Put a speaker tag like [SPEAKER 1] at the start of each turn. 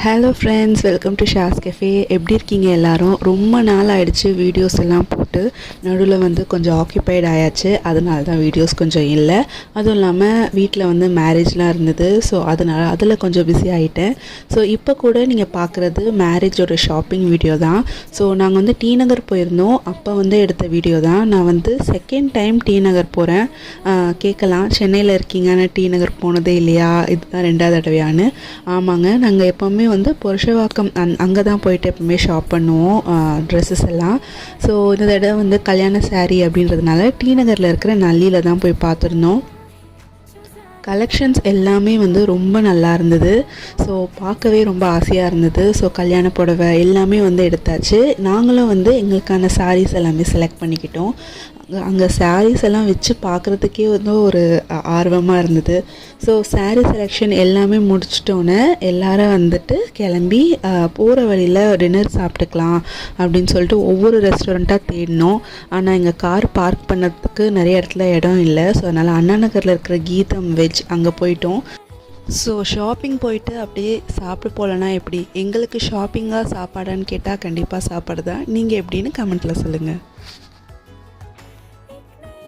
[SPEAKER 1] Hello friends, welcome to ஷாஸ் cafe. எப்படி இருக்கீங்க எல்லாரும்? ரொம்ப நாள் ஆகிடுச்சு வீடியோஸ் எல்லாம் போட்டு. நடுவில் வந்து கொஞ்சம் ஆக்கியபைட் ஆயாச்சு, அதனால தான் வீடியோஸ் கொஞ்சம் இல்லை. அதுவும் இல்லாமல் வீட்டில் வந்து மேரேஜ்லாம் இருந்தது. ஸோ அதனால் அதில் கொஞ்சம் பிஸி ஆகிட்டேன். ஸோ இப்போ கூட நீங்கள் பார்க்குறது மேரேஜோட ஷாப்பிங் வீடியோ தான். ஸோ நாங்கள் வந்து டி நகர் போயிருந்தோம். அப்போ வந்து எடுத்த வீடியோ தான். நான் வந்து செகண்ட் டைம் டி நகர் போகிறேன். கேட்கலாம், சென்னையில் இருக்கீங்க ஆனால் டி நகர் போனதே இல்லையா, இதுதான் 2வது தடவையான்னு. ஆமாங்க, நாங்கள் எப்போவுமே வந்து புருஷவாக்கம் அங்கே தான் போயிட்டு எப்பவுமே ஷாப் பண்ணுவோம் ட்ரெஸ்ஸஸ் எல்லாம். ஸோ இந்த தடவை வந்து கல்யாண சாரீ அப்படின்றதுனால டி நகரில் இருக்கிற நல்லியில் தான் போய் பார்த்துருந்தோம். கலெக்ஷன்ஸ் எல்லாமே வந்து ரொம்ப நல்லா இருந்தது. ஸோ பார்க்கவே ரொம்ப ஆசையாக இருந்தது. ஸோ கல்யாண புடவை எல்லாமே வந்து எடுத்தாச்சு. நாங்களும் வந்து எங்களுக்கான சாரீஸ் எல்லாமே செலக்ட் பண்ணிக்கிட்டோம். அங்கே சாரீஸ் எல்லாம் வச்சு பார்க்குறதுக்கே வந்து ஒரு ஆர்வமாக இருந்தது. ஸோ சாரீ செலெக்ஷன் எல்லாமே முடிச்சிட்டோன்னே எல்லாரும் வந்துட்டு கிளம்பி போகிற வழியில் டின்னர் சாப்பிட்டுக்கலாம் அப்படின்னு சொல்லிட்டு ஒவ்வொரு ரெஸ்டாரண்ட்டாக தேடினோம். ஆனால் எங்கள் கார் பார்க் பண்ணதுக்கு நிறைய இடத்துல இடம் இல்லை. ஸோ அதனால் அண்ணா நகரில் இருக்கிற கீதம் வெஜ் அங்கே போயிட்டோம். ஸோ ஷாப்பிங் போயிட்டு அப்படியே சாப்பிட்டு போகலன்னா எப்படி? எங்களுக்கு ஷாப்பிங்காக சாப்பாடான்னு கேட்டால் கண்டிப்பாக சாப்பாடு தான். நீங்கள் எப்படின்னு கமெண்ட்டில் சொல்லுங்கள்.